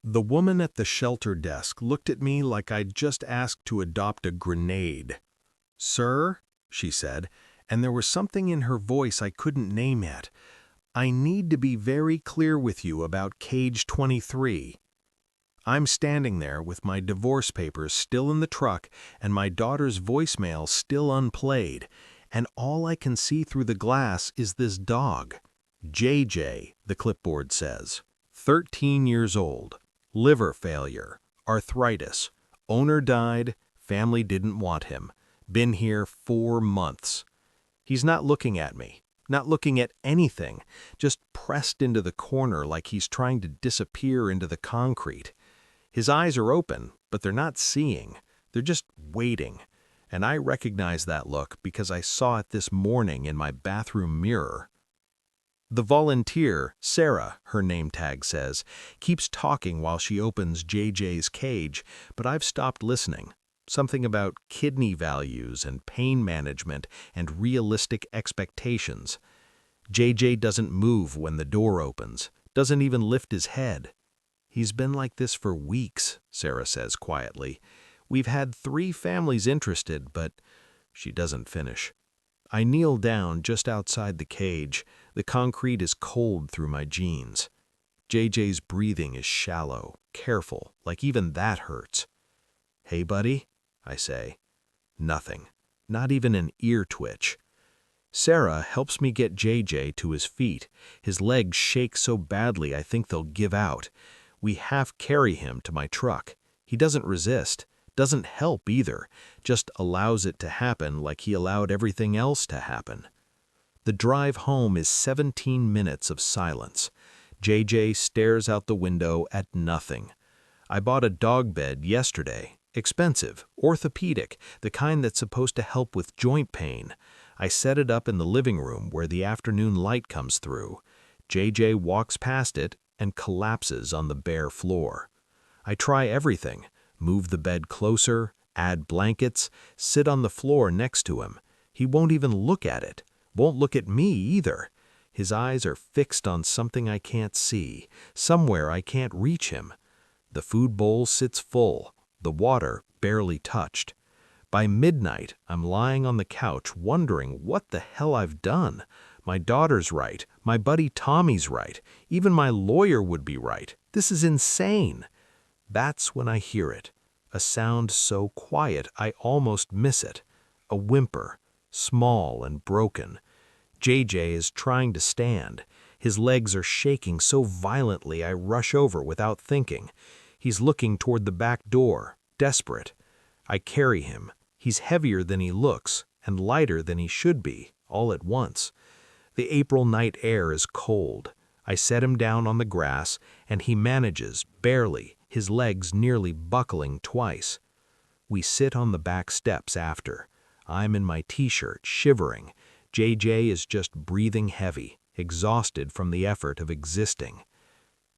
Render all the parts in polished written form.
The woman at the shelter desk looked at me like I'd just asked to adopt a grenade. "Sir," she said, and there was something in her voice I couldn't name yet. "I need to be very clear with you about cage 23. I'm standing there with my divorce papers still in the truck and my daughter's voicemail still unplayed, and all I can see through the glass is this dog. JJ, the clipboard says. 13 years old. Liver failure. Arthritis. Owner died. Family didn't want him. Been here 4 months. He's not looking at me. Not looking at anything. Just pressed into the corner like he's trying to disappear into the concrete. His eyes are open, but they're not seeing. They're just waiting. And I recognize that look because I saw it this morning in my bathroom mirror. The volunteer, Sarah, her name tag says, keeps talking while she opens JJ's cage, but I've stopped listening. Something about kidney values and pain management and realistic expectations. JJ doesn't move when the door opens, doesn't even lift his head. "He's been like this for weeks," Sarah says quietly. "We've had 3 families interested, but—" She doesn't finish. I kneel down just outside the cage. The concrete is cold through my jeans. JJ's breathing is shallow, careful, like even that hurts. "Hey, buddy," I say. Nothing. Not even an ear twitch. Sarah helps me get JJ to his feet. His legs shake so badly I think they'll give out. We half carry him to my truck. He doesn't resist, doesn't help either, just allows it to happen like he allowed everything else to happen. The drive home is 17 minutes of silence. JJ stares out the window at nothing. I bought a dog bed yesterday. Expensive, orthopedic, the kind that's supposed to help with joint pain. I set it up in the living room where the afternoon light comes through. JJ walks past it and collapses on the bare floor. I try everything, move the bed closer, add blankets, sit on the floor next to him. He won't even look at it, won't look at me either. His eyes are fixed on something I can't see, somewhere I can't reach him. The food bowl sits full, the water barely touched. By midnight, I'm lying on the couch wondering what the hell I've done. My daughter's right, my buddy Tommy's right, even my lawyer would be right. This is insane. That's when I hear it, a sound so quiet I almost miss it. A whimper, small and broken. JJ is trying to stand. His legs are shaking so violently I rush over without thinking. He's looking toward the back door, desperate. I carry him. He's heavier than he looks, and lighter than he should be, all at once. The April night air is cold. I set him down on the grass, and he manages, barely, his legs nearly buckling twice. We sit on the back steps after. I'm in my t-shirt, shivering. JJ is just breathing heavy, exhausted from the effort of existing.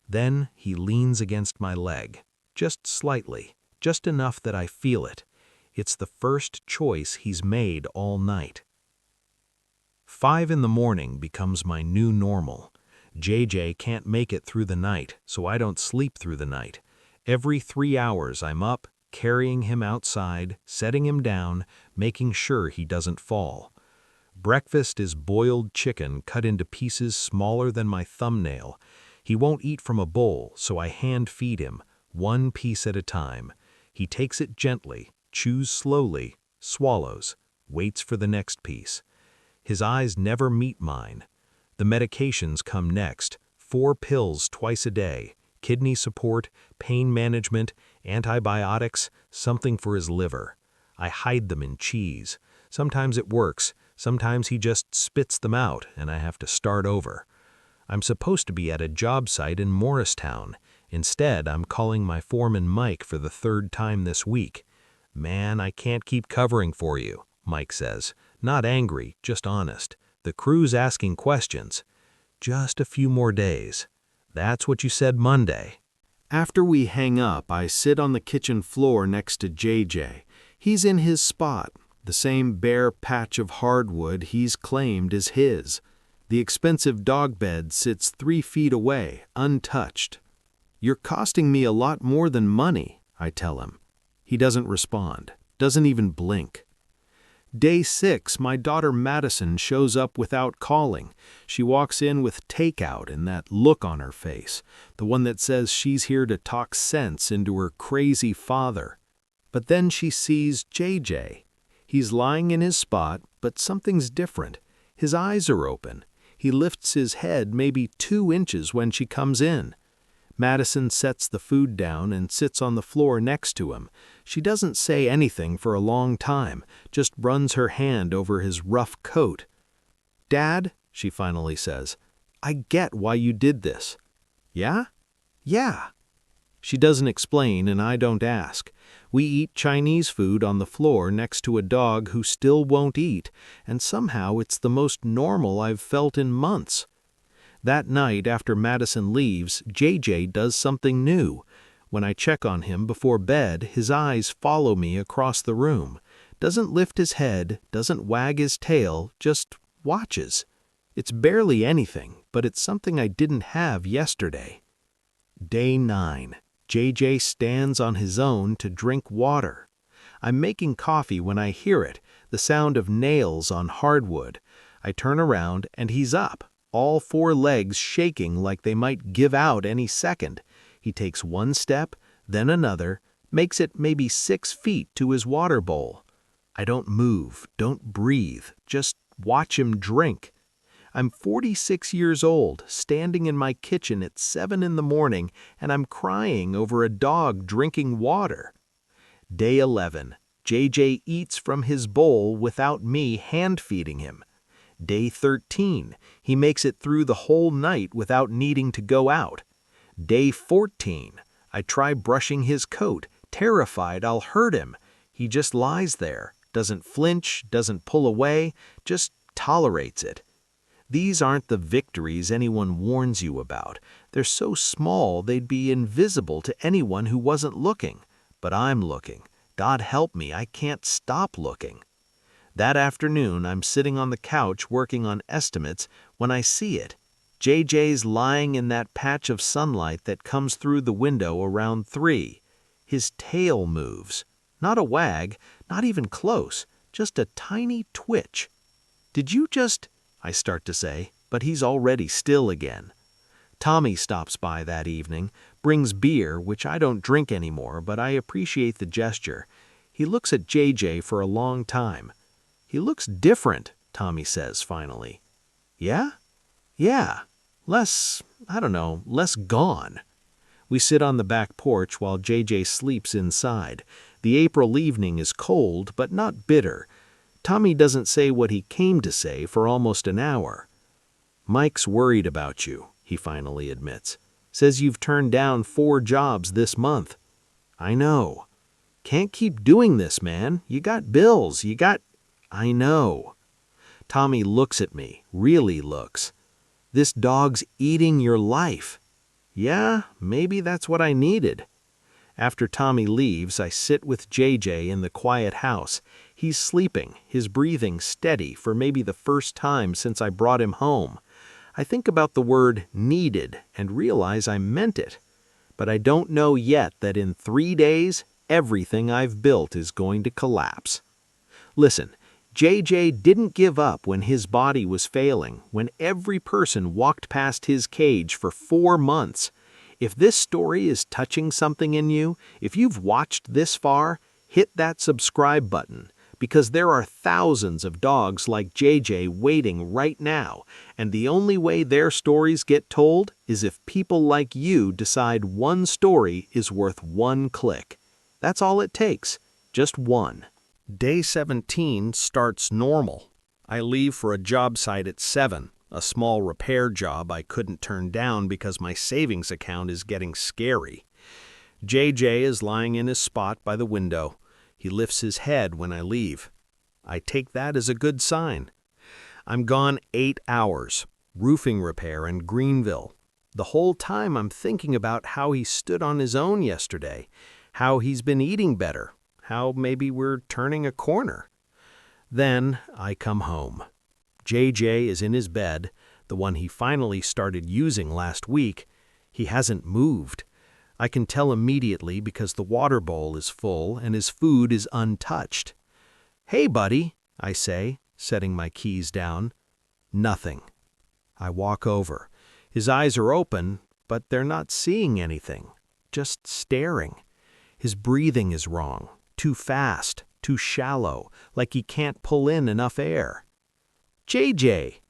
Then he leans against my leg, just slightly, just enough that I feel it. It's the first choice he's made all night. 5 in the morning becomes my new normal. JJ can't make it through the night, so I don't sleep through the night. Every 3 hours I'm up, carrying him outside, setting him down, making sure he doesn't fall. Breakfast is boiled chicken cut into pieces smaller than my thumbnail. He won't eat from a bowl, so I hand feed him, 1 piece at a time. He takes it gently, chews slowly, swallows, waits for the next piece. His eyes never meet mine. The medications come next, 4 pills twice a day, kidney support, pain management, antibiotics, something for his liver. I hide them in cheese. Sometimes it works, sometimes he just spits them out and I have to start over. I'm supposed to be at a job site in Morristown. Instead, I'm calling my foreman Mike for the 3rd time this week. "Man, I can't keep covering for you," Mike says. Not angry, just honest. "The crew's asking questions." "Just a few more days." "That's what you said Monday." After we hang up, I sit on the kitchen floor next to JJ. He's in his spot, the same bare patch of hardwood he's claimed is his. The expensive dog bed sits 3 feet away, untouched. "You're costing me a lot more than money," I tell him. He doesn't respond, doesn't even blink. Day 6, my daughter Madison shows up without calling. She walks in with takeout and that look on her face, the one that says she's here to talk sense into her crazy father. But then she sees JJ. He's lying in his spot, but something's different. His eyes are open. He lifts his head maybe 2 inches when she comes in. Madison sets the food down and sits on the floor next to him. She doesn't say anything for a long time, just runs her hand over his rough coat. "Dad," she finally says, "I get why you did this." "Yeah?" "Yeah." She doesn't explain and I don't ask. We eat Chinese food on the floor next to a dog who still won't eat, and somehow it's the most normal I've felt in months. That night after Madison leaves, JJ does something new. When I check on him before bed, his eyes follow me across the room. Doesn't lift his head, doesn't wag his tail, just watches. It's barely anything, but it's something I didn't have yesterday. Day 9. JJ stands on his own to drink water. I'm making coffee when I hear it, the sound of nails on hardwood. I turn around and he's up, all 4 legs shaking like they might give out any second. He takes 1 step, then another, makes it maybe 6 feet to his water bowl. I don't move, don't breathe, just watch him drink. I'm 46 years old, standing in my kitchen at 7 in the morning, and I'm crying over a dog drinking water. Day 11. JJ eats from his bowl without me hand-feeding him. Day 13. He makes it through the whole night without needing to go out. Day 14. I try brushing his coat, terrified I'll hurt him. He just lies there, doesn't flinch, doesn't pull away, just tolerates it. These aren't the victories anyone warns you about. They're so small they'd be invisible to anyone who wasn't looking. But I'm looking. God help me, I can't stop looking. That afternoon, I'm sitting on the couch working on estimates when I see it. JJ's lying in that patch of sunlight that comes through the window around 3. His tail moves. Not a wag, not even close, just a tiny twitch. "Did you just—" I start to say, but he's already still again. Tommy stops by that evening, brings beer, which I don't drink anymore, but I appreciate the gesture. He looks at JJ for a long time. "He looks different," Tommy says finally. "Yeah?" "Yeah. Less gone." We sit on the back porch while JJ sleeps inside. The April evening is cold, but not bitter. Tommy doesn't say what he came to say for almost an hour. "Mike's worried about you," he finally admits. "Says you've turned down 4 jobs this month." "I know." "Can't keep doing this, man. You got bills, "I know." Tommy looks at me, really looks. "This dog's eating your life." "Yeah, maybe that's what I needed." After Tommy leaves, I sit with JJ in the quiet house. He's sleeping, his breathing steady for maybe the first time since I brought him home. I think about the word needed and realize I meant it. But I don't know yet that in 3 days, everything I've built is going to collapse. Listen, JJ didn't give up when his body was failing, when every person walked past his cage for 4 months. If this story is touching something in you, if you've watched this far, hit that subscribe button, because there are thousands of dogs like JJ waiting right now, and the only way their stories get told is if people like you decide one story is worth 1 click. That's all it takes, just 1. Day 17 starts normal. I leave for a job site at 7. A small repair job I couldn't turn down because my savings account is getting scary. JJ is lying in his spot by the window. He lifts his head when I leave. I take that as a good sign. I'm gone 8 hours, roofing repair in Greenville. The whole time I'm thinking about how he stood on his own yesterday, how he's been eating better, how maybe we're turning a corner. Then I come home. JJ is in his bed, the one he finally started using last week. He hasn't moved. I can tell immediately because the water bowl is full and his food is untouched. "Hey, buddy," I say, setting my keys down. Nothing. I walk over. His eyes are open, but they're not seeing anything, just staring. His breathing is wrong, too fast, too shallow, like he can't pull in enough air. "JJ!"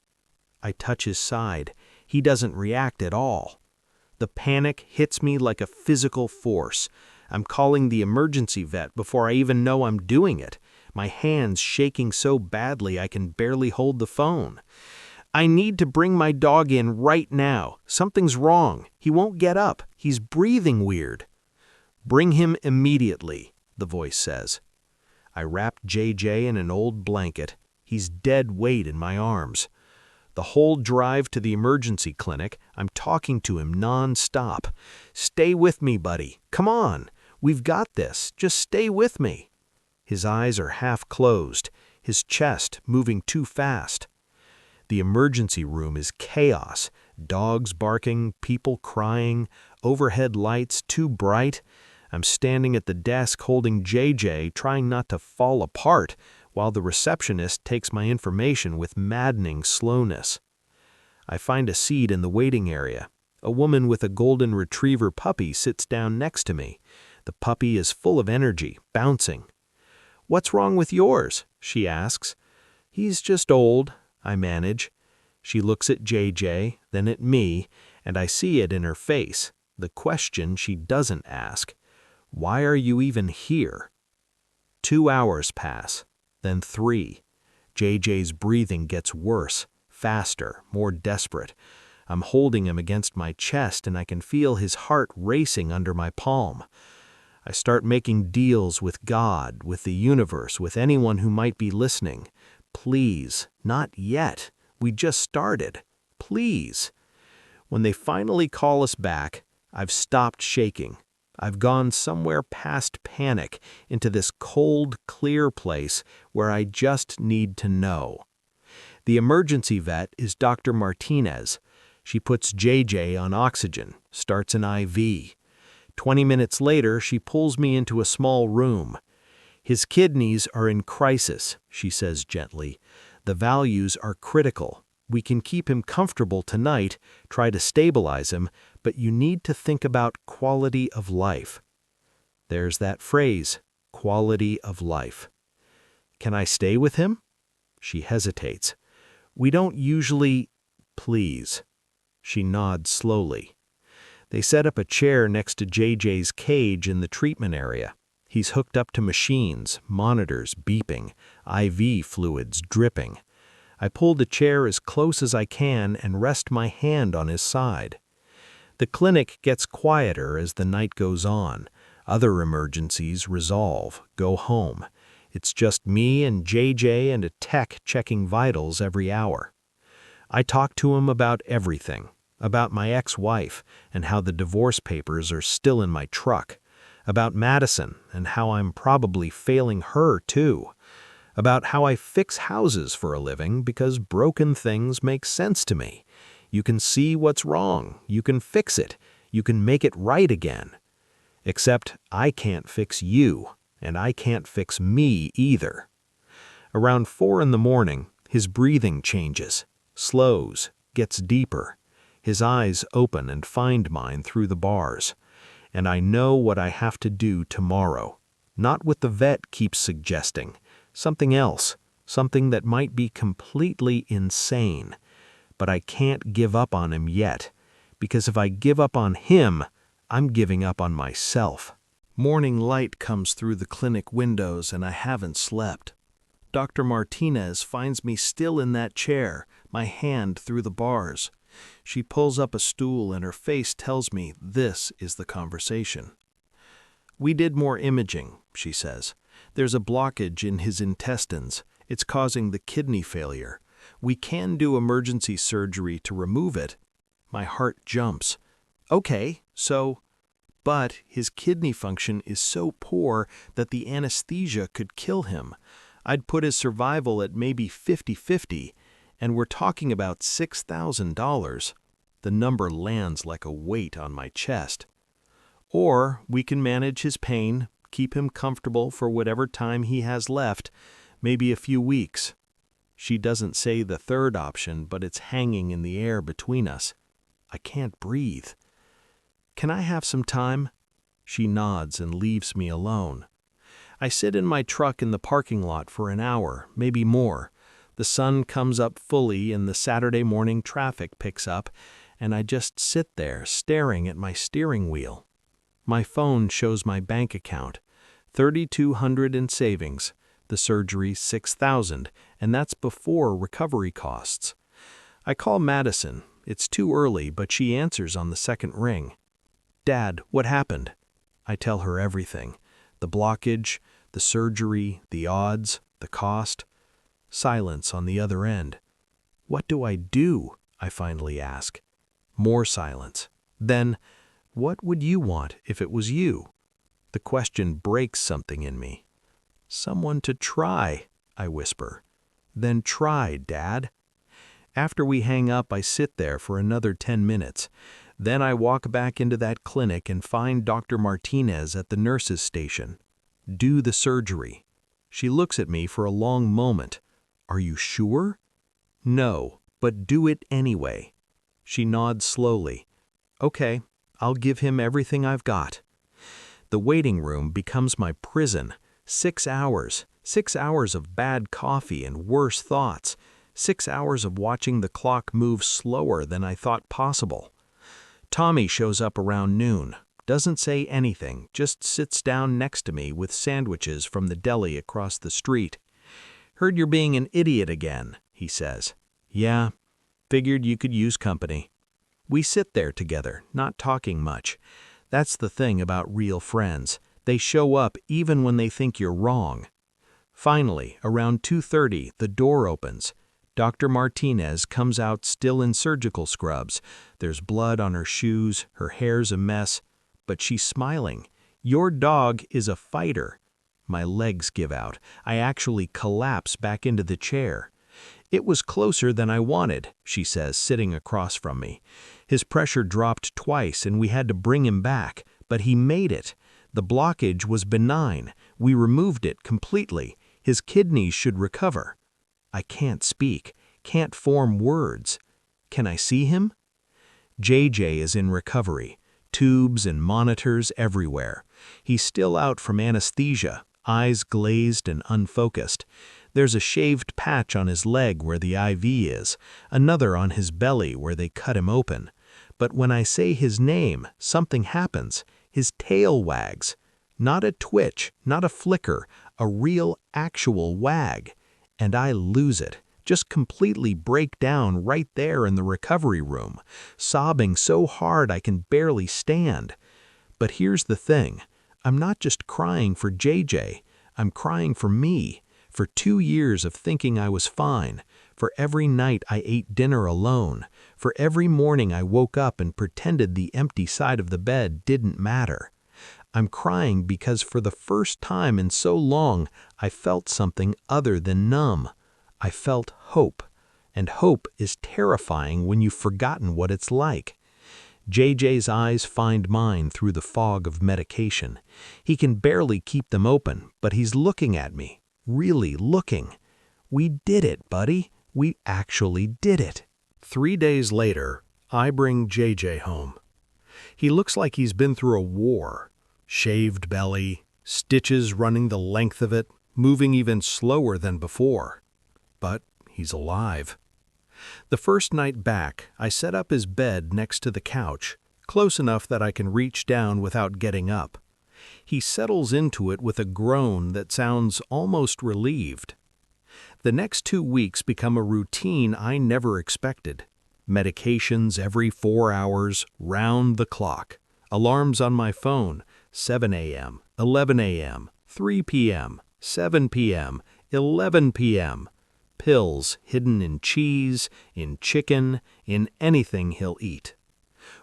I touch his side. He doesn't react at all. The panic hits me like a physical force. I'm calling the emergency vet before I even know I'm doing it, my hands shaking so badly I can barely hold the phone. "I need to bring my dog in right now. Something's wrong. He won't get up. He's breathing weird." "Bring him immediately," the voice says. I wrap JJ in an old blanket. He's dead weight in my arms. The whole drive to the emergency clinic, I'm talking to him non-stop. "Stay with me, buddy. Come on. We've got this. Just stay with me." His eyes are half closed, his chest moving too fast. The emergency room is chaos. Dogs barking, people crying, overhead lights too bright. I'm standing at the desk holding JJ, trying not to fall apart, while the receptionist takes my information with maddening slowness. I find a seat in the waiting area. A woman with a golden retriever puppy sits down next to me. The puppy is full of energy, bouncing. "What's wrong with yours?" she asks. "He's just old," I manage. She looks at JJ, then at me, and I see it in her face, the question she doesn't ask. "Why are you even here?" 2 hours pass. Then 3. JJ's breathing gets worse, faster, more desperate. I'm holding him against my chest and I can feel his heart racing under my palm. I start making deals with God, with the universe, with anyone who might be listening. "Please, not yet. We just started. Please." When they finally call us back, I've stopped shaking. I've gone somewhere past panic into this cold, clear place where I just need to know. The emergency vet is Dr. Martinez. She puts JJ on oxygen, starts an IV. 20 minutes later, she pulls me into a small room. "His kidneys are in crisis," she says gently. "The values are critical. We can keep him comfortable tonight, try to stabilize him, but you need to think about quality of life." There's that phrase, quality of life. "Can I stay with him?" She hesitates. "We don't usually—" "Please." She nods slowly. They set up a chair next to JJ's cage in the treatment area. He's hooked up to machines, monitors beeping, IV fluids dripping. I pull the chair as close as I can and rest my hand on his side. The clinic gets quieter as the night goes on. Other emergencies resolve, go home. It's just me and JJ and a tech checking vitals every hour. I talk to him about everything, about my ex-wife and how the divorce papers are still in my truck, about Madison and how I'm probably failing her too, about how I fix houses for a living because broken things make sense to me. You can see what's wrong, you can fix it, you can make it right again. Except I can't fix you, and I can't fix me either. Around 4 in the morning, his breathing changes, slows, gets deeper. His eyes open and find mine through the bars. And I know what I have to do tomorrow. Not what the vet keeps suggesting. Something else, something that might be completely insane. But I can't give up on him yet, because if I give up on him, I'm giving up on myself. Morning light comes through the clinic windows and I haven't slept. Dr. Martinez finds me still in that chair, my hand through the bars. She pulls up a stool and her face tells me this is the conversation. "We did more imaging," she says. "There's a blockage in his intestines. It's causing the kidney failure. We can do emergency surgery to remove it." My heart jumps. "Okay, so—" "But his kidney function is so poor that the anesthesia could kill him. I'd put his survival at maybe 50-50, and we're talking about $6,000. The number lands like a weight on my chest. Or we can manage his pain, keep him comfortable for whatever time he has left, maybe a few weeks. She doesn't say the third option, but it's hanging in the air between us. I can't breathe. Can I have some time? She nods and leaves me alone. I sit in my truck in the parking lot for an hour, maybe more. The sun comes up fully and the Saturday morning traffic picks up, and I just sit there staring at my steering wheel. My phone shows my bank account, $3,200 in savings, the surgery $6,000, and that's before recovery costs. I call Madison. It's too early, but she answers on the second ring. "Dad, what happened?" I tell her everything. The blockage, the surgery, the odds, the cost. Silence on the other end. "What do I do?" I finally ask. More silence. Then, "What would you want if it was you?" The question breaks something in me. "Someone to try," I whisper. "Then try, Dad." After we hang up, I sit there for another 10 minutes. Then I walk back into that clinic and find Dr. Martinez at the nurse's station. "Do the surgery." She looks at me for a long moment. "Are you sure?" "No, but do it anyway." She nods slowly. "Okay, I'll give him everything I've got." The waiting room becomes my prison. 6 hours. 6 hours of bad coffee and worse thoughts. 6 hours of watching the clock move slower than I thought possible. Tommy shows up around noon. Doesn't say anything, just sits down next to me with sandwiches from the deli across the street. "Heard you're being an idiot again," he says. "Yeah, figured you could use company." We sit there together, not talking much. That's the thing about real friends. They show up even when they think you're wrong. Finally, around 2:30, the door opens. Dr. Martinez comes out still in surgical scrubs. There's blood on her shoes, her hair's a mess, but she's smiling. "Your dog is a fighter." My legs give out. I actually collapse back into the chair. "It was closer than I wanted," she says, sitting across from me. "His pressure dropped twice and we had to bring him back, but he made it. The blockage was benign. We removed it completely. His kidneys should recover." I can't speak, can't form words. "Can I see him?" JJ is in recovery. Tubes and monitors everywhere. He's still out from anesthesia, eyes glazed and unfocused. There's a shaved patch on his leg where the IV is, another on his belly where they cut him open. But when I say his name, something happens. His tail wags. Not a twitch, not a flicker, a real, actual wag. And I lose it, just completely break down right there in the recovery room, sobbing so hard I can barely stand. But here's the thing. I'm not just crying for JJ. I'm crying for me. For 2 years of thinking I was fine, for every night I ate dinner alone, for every morning I woke up and pretended the empty side of the bed didn't matter. I'm crying because for the first time in so long, I felt something other than numb. I felt hope, and hope is terrifying when you've forgotten what it's like. JJ's eyes find mine through the fog of medication. He can barely keep them open, but he's looking at me. Really looking. We did it, buddy. We actually did it. 3 days later, I bring JJ home. He looks like he's been through a war. Shaved belly, stitches running the length of it, moving even slower than before. But he's alive. The first night back, I set up his bed next to the couch, close enough that I can reach down without getting up. He settles into it with a groan that sounds almost relieved. The next 2 weeks become a routine I never expected. Medications every 4 hours, round the clock. Alarms on my phone, 7 a.m., 11 a.m., 3 p.m., 7 p.m., 11 p.m. Pills hidden in cheese, in chicken, in anything he'll eat.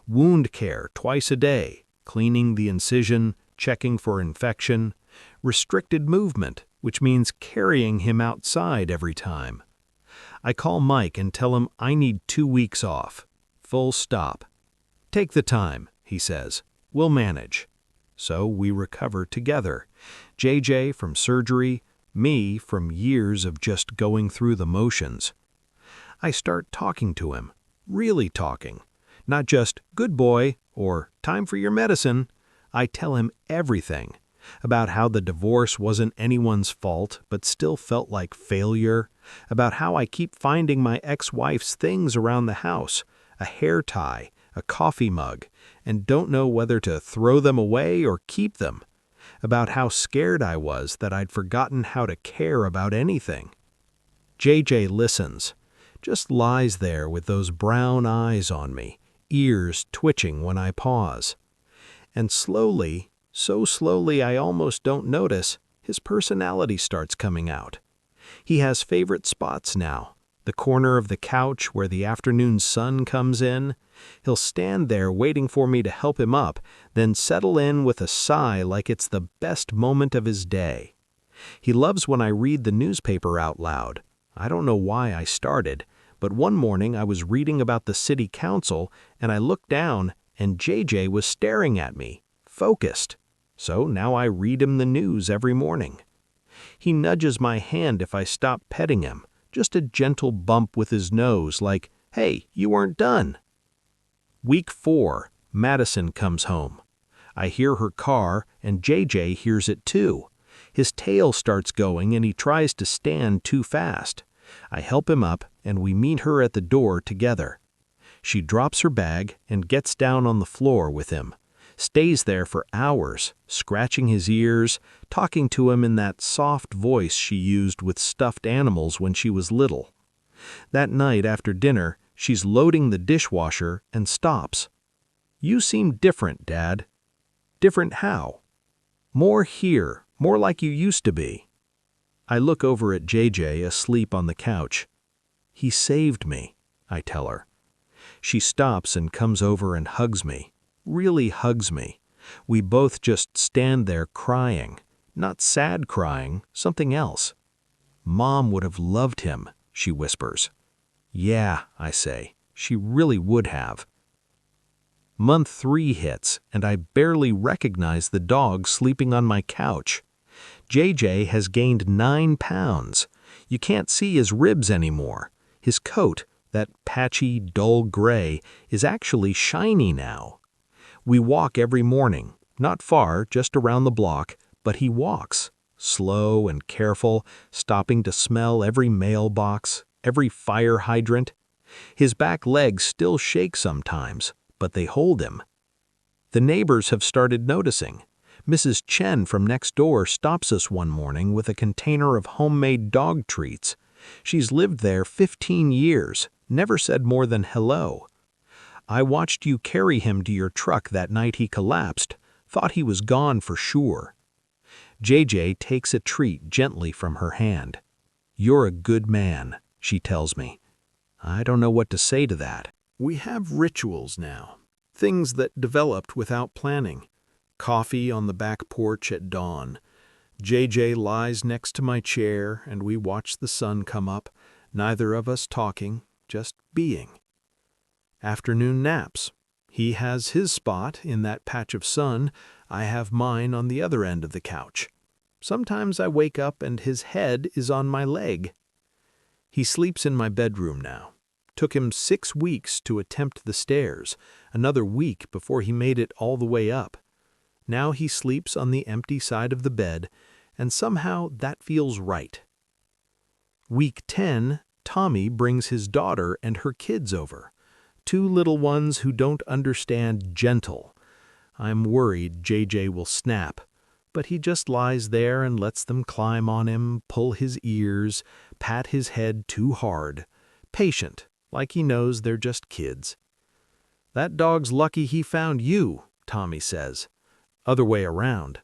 Wound care twice a day, cleaning the incision, checking for infection. Restricted movement, which means carrying him outside every time. I call Mike and tell him I need 2 weeks off. Full stop. "Take the time," he says. "We'll manage." So we recover together. JJ from surgery, me from years of just going through the motions. I start talking to him, really talking. Not just, good boy, or time for your medicine. I tell him everything. About how the divorce wasn't anyone's fault, but still felt like failure. About how I keep finding my ex-wife's things around the house, a hair tie, a coffee mug, and don't know whether to throw them away or keep them. About how scared I was that I'd forgotten how to care about anything. JJ listens, just lies there with those brown eyes on me, ears twitching when I pause. And slowly, so slowly I almost don't notice, his personality starts coming out. He has favorite spots now, the corner of the couch where the afternoon sun comes in. He'll stand there waiting for me to help him up, then settle in with a sigh like it's the best moment of his day. He loves when I read the newspaper out loud. I don't know why I started, but one morning I was reading about the city council and I looked down and JJ was staring at me, focused. So now I read him the news every morning. He nudges my hand if I stop petting him, just a gentle bump with his nose like, hey, you weren't done. Week 4, Madison comes home. I hear her car and JJ hears it too. His tail starts going and he tries to stand too fast. I help him up and we meet her at the door together. She drops her bag and gets down on the floor with him, stays there for hours, scratching his ears, talking to him in that soft voice she used with stuffed animals when she was little. That night after dinner, she's loading the dishwasher and stops. You seem different, Dad. Different how? More here, more like you used to be. I look over at JJ asleep on the couch. He saved me, I tell her. She stops and comes over and hugs me, really hugs me. We both just stand there crying, not sad crying, something else. Mom would have loved him, she whispers. Yeah, I say, she really would have. Month 3 hits, and I barely recognize the dog sleeping on my couch. JJ has gained 9 pounds. You can't see his ribs anymore. His coat, that patchy, dull gray, is actually shiny now. We walk every morning, not far, just around the block, but he walks, slow and careful, stopping to smell every mailbox, every fire hydrant. His back legs still shake sometimes, but they hold him. The neighbors have started noticing. Mrs. Chen from next door stops us one morning with a container of homemade dog treats. She's lived there 15 years, never said more than hello. I watched you carry him to your truck that night he collapsed, thought he was gone for sure. JJ takes a treat gently from her hand. You're a good man, she tells me. I don't know what to say to that. We have rituals now, things that developed without planning. Coffee on the back porch at dawn. JJ lies next to my chair and we watch the sun come up, neither of us talking, just being. Afternoon naps. He has his spot in that patch of sun, I have mine on the other end of the couch. Sometimes I wake up and his head is on my leg. He sleeps in my bedroom now. Took him 6 weeks to attempt the stairs, another week before he made it all the way up. Now he sleeps on the empty side of the bed, and somehow that feels right. Week 10, Tommy brings his daughter and her kids over. 2 little ones who don't understand gentle. I'm worried JJ will snap, but he just lies there and lets them climb on him, pull his ears, pat his head too hard. Patient, like he knows they're just kids. That dog's lucky he found you, Tommy says. Other way around.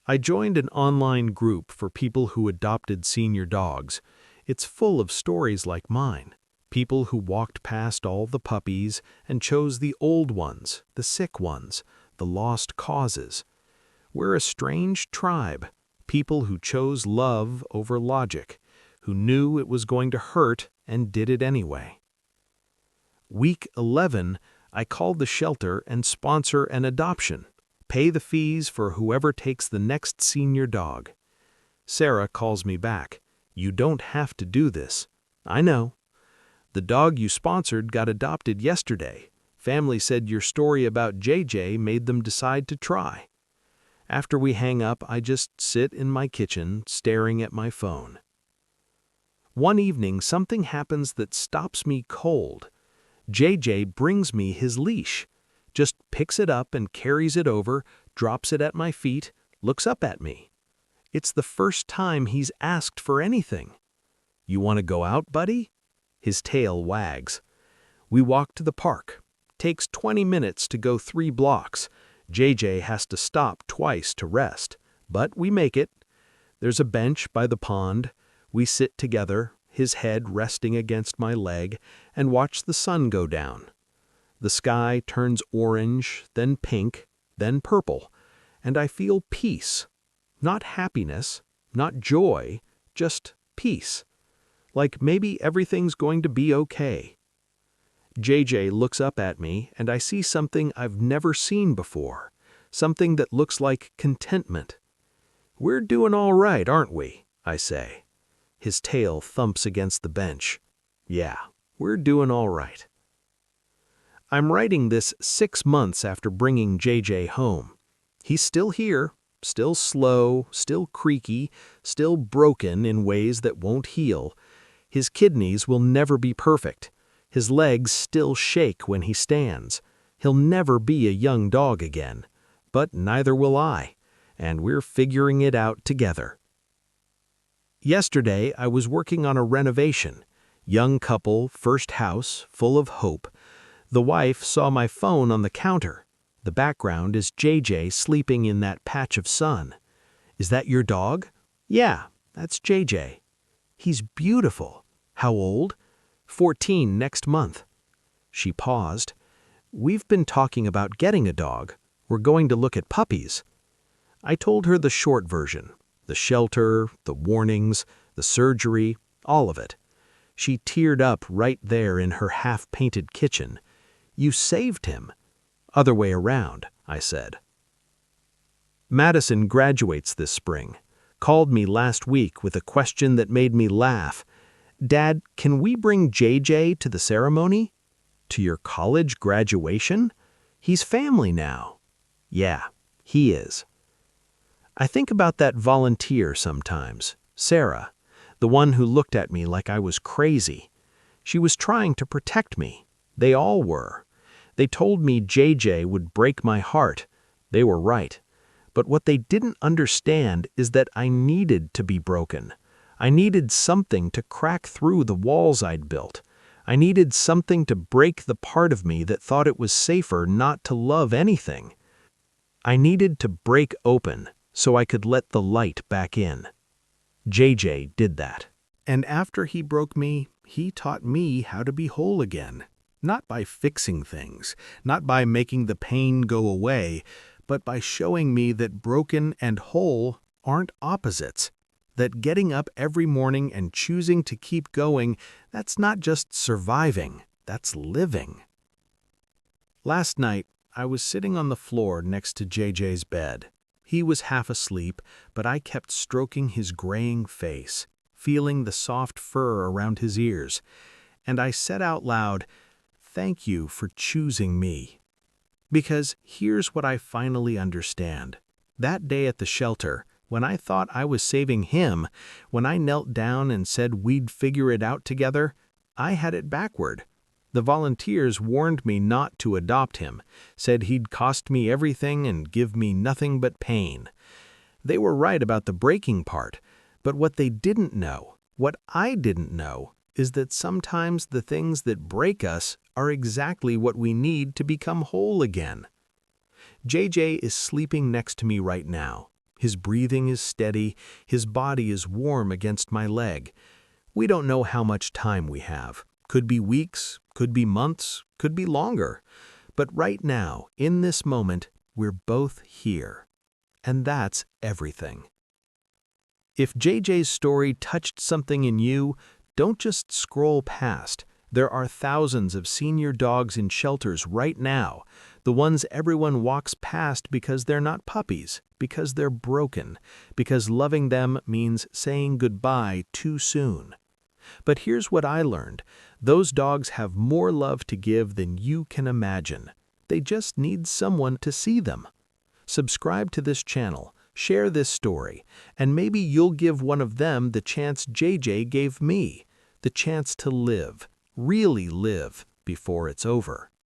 I joined an online group for people who adopted senior dogs. It's full of stories like mine. People who walked past all the puppies and chose the old ones, the sick ones, the lost causes. We're a strange tribe, people who chose love over logic, who knew it was going to hurt and did it anyway. Week 11, I called the shelter and sponsor an adoption. Pay the fees for whoever takes the next senior dog. Sarah calls me back. You don't have to do this. I know. The dog you sponsored got adopted yesterday. Family said your story about JJ made them decide to try. After we hang up, I just sit in my kitchen staring at my phone. One evening, something happens that stops me cold. JJ brings me his leash, just picks it up and carries it over, drops it at my feet, looks up at me. It's the first time he's asked for anything. You want to go out, buddy? His tail wags. We walk to the park. Takes 20 minutes to go 3 blocks. JJ has to stop twice to rest, but we make it. There's a bench by the pond. We sit together, his head resting against my leg, and watch the sun go down. The sky turns orange, then pink, then purple, and I feel peace. Not happiness, not joy, just peace. Like maybe everything's going to be okay. JJ looks up at me, and I see something I've never seen before, something that looks like contentment. We're doing all right, aren't we? I say. His tail thumps against the bench. Yeah, we're doing all right. I'm writing this 6 months after bringing JJ home. He's still here, still slow, still creaky, still broken in ways that won't heal. His kidneys will never be perfect. His legs still shake when he stands. He'll never be a young dog again. But neither will I, and we're figuring it out together. Yesterday, I was working on a renovation. Young couple, first house, full of hope. The wife saw my phone on the counter. The background is JJ sleeping in that patch of sun. Is that your dog? Yeah, that's JJ. He's beautiful. How old? 14 next month. She paused. We've been talking about getting a dog. We're going to look at puppies. I told her the short version. The shelter, the warnings, the surgery, all of it. She teared up right there in her half-painted kitchen. You saved him. Other way around, I said. Madison graduates this spring. Called me last week with a question that made me laugh. Dad, can we bring JJ to the ceremony? To your college graduation? He's family now. Yeah, he is. I think about that volunteer sometimes, Sarah, the one who looked at me like I was crazy. She was trying to protect me. They all were. They told me JJ would break my heart. They were right. But what they didn't understand is that I needed to be broken. I needed something to crack through the walls I'd built. I needed something to break the part of me that thought it was safer not to love anything. I needed to break open so I could let the light back in. JJ did that. And after he broke me, he taught me how to be whole again. Not by fixing things, not by making the pain go away, but by showing me that broken and whole aren't opposites. That getting up every morning and choosing to keep going, that's not just surviving, that's living. Last night, I was sitting on the floor next to JJ's bed. He was half asleep, but I kept stroking his graying face, feeling the soft fur around his ears. And I said out loud, "Thank you for choosing me." Because here's what I finally understand. That day at the shelter, when I thought I was saving him, when I knelt down and said we'd figure it out together, I had it backward. The volunteers warned me not to adopt him, said he'd cost me everything and give me nothing but pain. They were right about the breaking part, but what they didn't know, what I didn't know, is that sometimes the things that break us are exactly what we need to become whole again. JJ is sleeping next to me right now. His breathing is steady, his body is warm against my leg. We don't know how much time we have. Could be weeks, could be months, could be longer. But right now, in this moment, we're both here. And that's everything. If JJ's story touched something in you, don't just scroll past. There are thousands of senior dogs in shelters right now, the ones everyone walks past because they're not puppies, because they're broken, because loving them means saying goodbye too soon. But here's what I learned. Those dogs have more love to give than you can imagine. They just need someone to see them. Subscribe to this channel, share this story, and maybe you'll give one of them the chance JJ gave me, the chance to live, really live, before it's over.